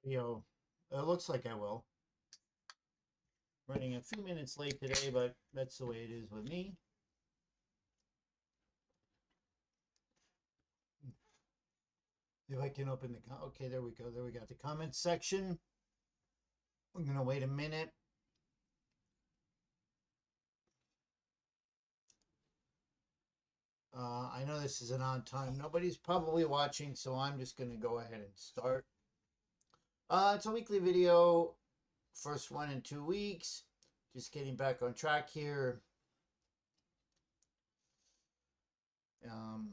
Yo, it looks like I will. Running a few minutes late today, but that's the way it is with me. If I can open the okay, there we go. There we got the comments section. I'm gonna wait a minute. I know this is an odd time. Nobody's probably watching, so I'm just gonna go ahead and start. It's a weekly video, first one in 2 weeks. Just getting back on track here.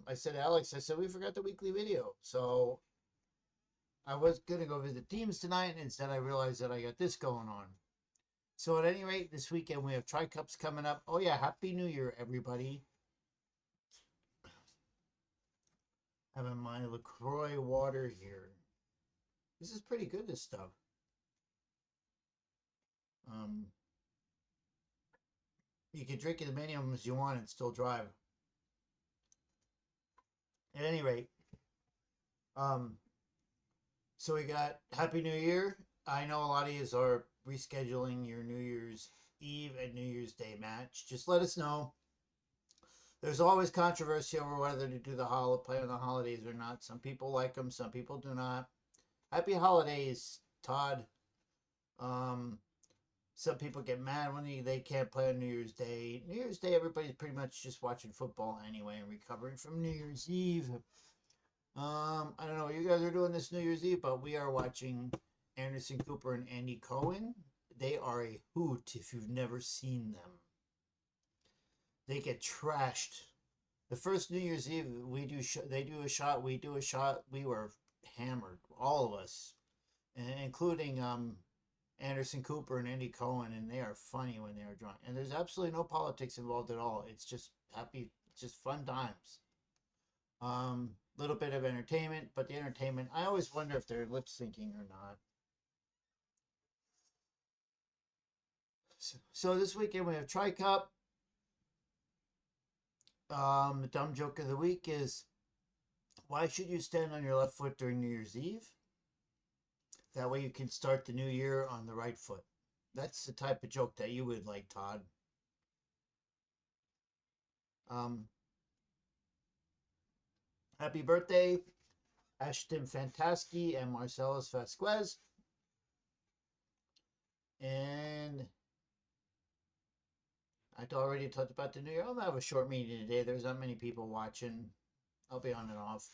I said, Alex, I said we forgot the weekly video, so I was gonna go visit teams tonight, and instead I realized that I got this going on. So at any rate, this weekend we have Tri Cups coming up. Oh yeah, Happy New Year, everybody! Having my LaCroix water here. This is pretty good. This stuff. Um, you can drink as many of them as you want and still drive. At any rate, um, so we got Happy New Year. I know a lot of you are rescheduling your New Year's Eve and New Year's Day match. Just let us know. There's always controversy over whether to do the play on the holidays or not. Some people like them, some people do not. Happy holidays, Todd. Some people get mad when they can't play on New Year's Day. New Year's Day, everybody's pretty much just watching football anyway and recovering from New Year's Eve. I don't know what you guys are doing this New Year's Eve, but we are watching Anderson Cooper and Andy Cohen. They are a hoot if you've never seen them. They get trashed. The first New Year's Eve, they do a shot, we do a shot. We were hammered, all of us, including Anderson Cooper and Andy Cohen, and they are funny when they are drunk. And there's absolutely no politics involved at all. It's just just fun times. Little bit of entertainment, but the entertainment, I always wonder if they're lip syncing or not. So this weekend we have Tri Cup. The dumb joke of the week is, why should you stand on your left foot during New Year's Eve? That way you can start the new year on the right foot. That's the type of joke that you would like, Todd. Um, Happy birthday, Ashton Fantaski and Marcellus Vasquez. And I already talked about the new year. I'm going to have a short meeting today. There's not many people watching. I'll be on and off.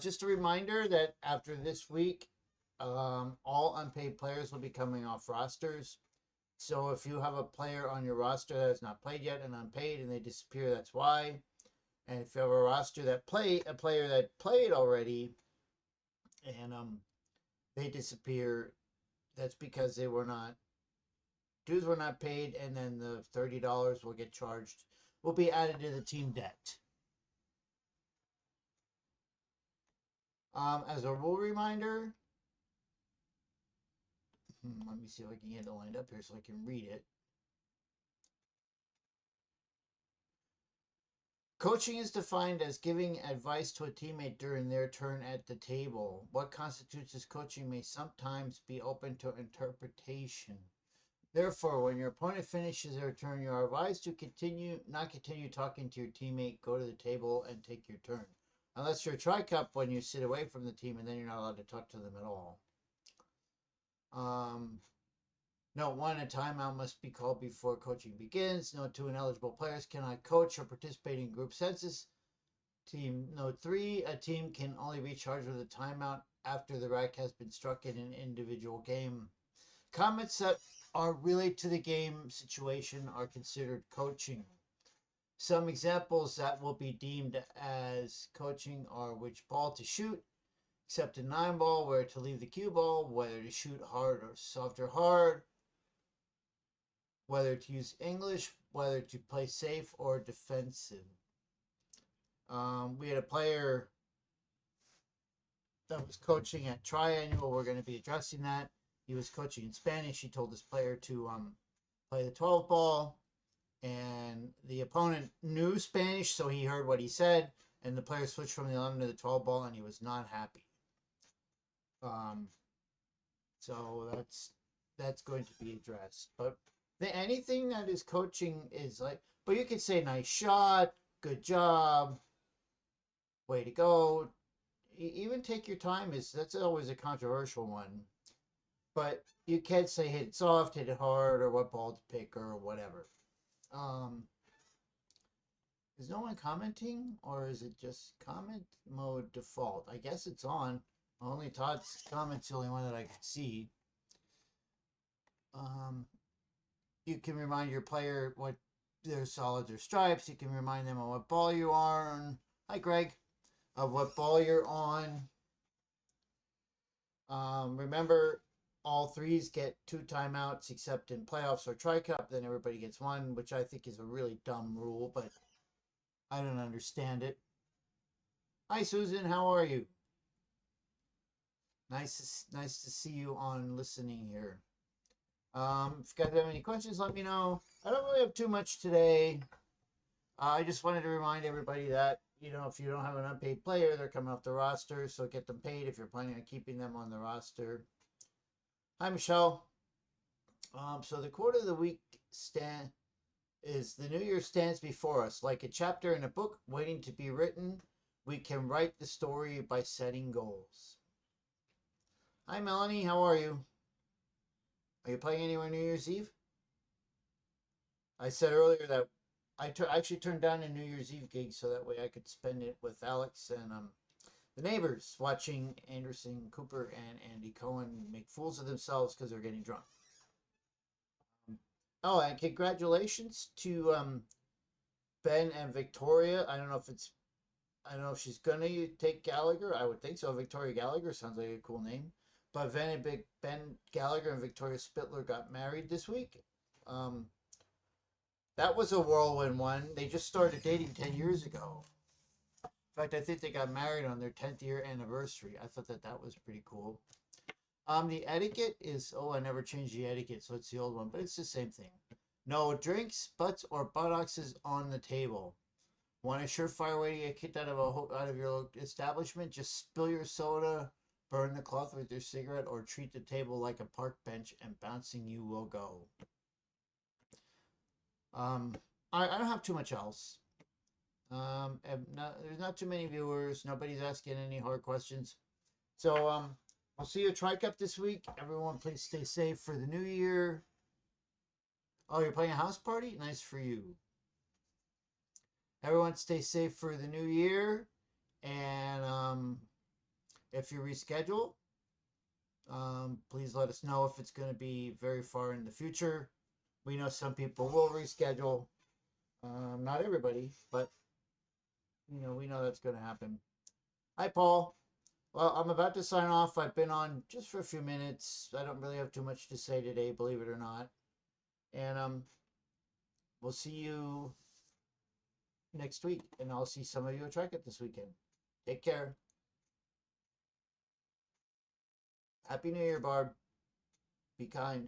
Just a reminder that after this week, all unpaid players will be coming off rosters. So if you have a player on your roster that has not played yet and unpaid and they disappear, that's why. And if you have a roster that a player that played already and they disappear, that's because dues were not paid, and then the $30 will be added to the team debt. As a rule reminder, let me see if I can get it lined up here so I can read it. Coaching is defined as giving advice to a teammate during their turn at the table. What constitutes as coaching may sometimes be open to interpretation. Therefore, when your opponent finishes their turn, you are advised to not continue talking to your teammate, go to the table, and take your turn. Unless you're a Tri-Cup, when you sit away from the team, and then you're not allowed to talk to them at all. Note 1, a timeout must be called before coaching begins. Note 2, ineligible players cannot coach or participate in group census. Note 3, a team can only recharge with a timeout after the rack has been struck in an individual game. Comments that are related to the game situation are considered coaching. Some examples that will be deemed as coaching are which ball to shoot, except a 9 ball, where to leave the cue ball, whether to shoot hard or soft or hard, whether to use English, whether to play safe or defensive. We had a player that was coaching at Triannual. We're going to be addressing that. He was coaching in Spanish. He told his player to play the 12 ball, and the opponent knew Spanish, so he heard what he said, and the player switched from the 11 to the 12 ball, and he was not happy. So that's going to be addressed. But anything that is coaching is like, but you could say nice shot, good job, way to go. Even take your time is that's always a controversial one. But you can't say hit it soft, hit it hard, or what ball to pick, or whatever. Um, is no one commenting, or is it just comment mode default? I guess it's on. Only Todd's comment's the only one that I can see. You can remind your player what their solids or stripes. You can remind them of what ball you are on. Hi, Greg. Of what ball you're on. Remember, all threes get 2 timeouts except in playoffs or tri-cup. Then everybody gets 1, which I think is a really dumb rule, but I don't understand it. Hi, Susan. How are you? Nice to see you on listening here. If you guys have any questions, let me know. I don't really have too much today. I just wanted to remind everybody that, if you don't have an unpaid player, they're coming off the roster, so get them paid if you're planning on keeping them on the roster. Hi, Michelle. So the quote of the week is the new year stands before us like a chapter in a book waiting to be written. We can write the story by setting goals. Hi, Melanie. How are you? Are you playing anywhere New Year's Eve? I said earlier that I actually turned down a New Year's Eve gig so that way I could spend it with Alex and the neighbors watching Anderson Cooper and Andy Cohen make fools of themselves because they're getting drunk. Oh, and congratulations to Ben and Victoria. I don't know if she's gonna take Gallagher. I would think so. Victoria Gallagher sounds like a cool name. But Ben Gallagher and Victoria Spittler got married this week. That was a whirlwind one. They just started dating 10 years ago. In fact, I think they got married on their 10th year anniversary. I thought that was pretty cool. The etiquette is, I never changed the etiquette, so it's the old one, but it's the same thing. No drinks, butts, or buttocks on the table. Want a surefire way to get kicked out of your establishment? Just spill your soda, burn the cloth with your cigarette, or treat the table like a park bench, and bouncing you will go. I don't have too much else. There's not too many viewers. Nobody's asking any hard questions. So I'll see you at Tri-Cup this week. Everyone, please stay safe for the new year. Oh, you're playing a house party? Nice for you. Everyone, stay safe for the new year. And if you reschedule, please let us know if it's going to be very far in the future. We know some people will reschedule. Not everybody, but we know that's going to happen. Hi, Paul. Well, I'm about to sign off. I've been on just for a few minutes. I don't really have too much to say today, believe it or not. And we'll see you next week, and I'll see some of you at Tri-Cup this weekend. Take care. Happy New Year, Barb. Be kind.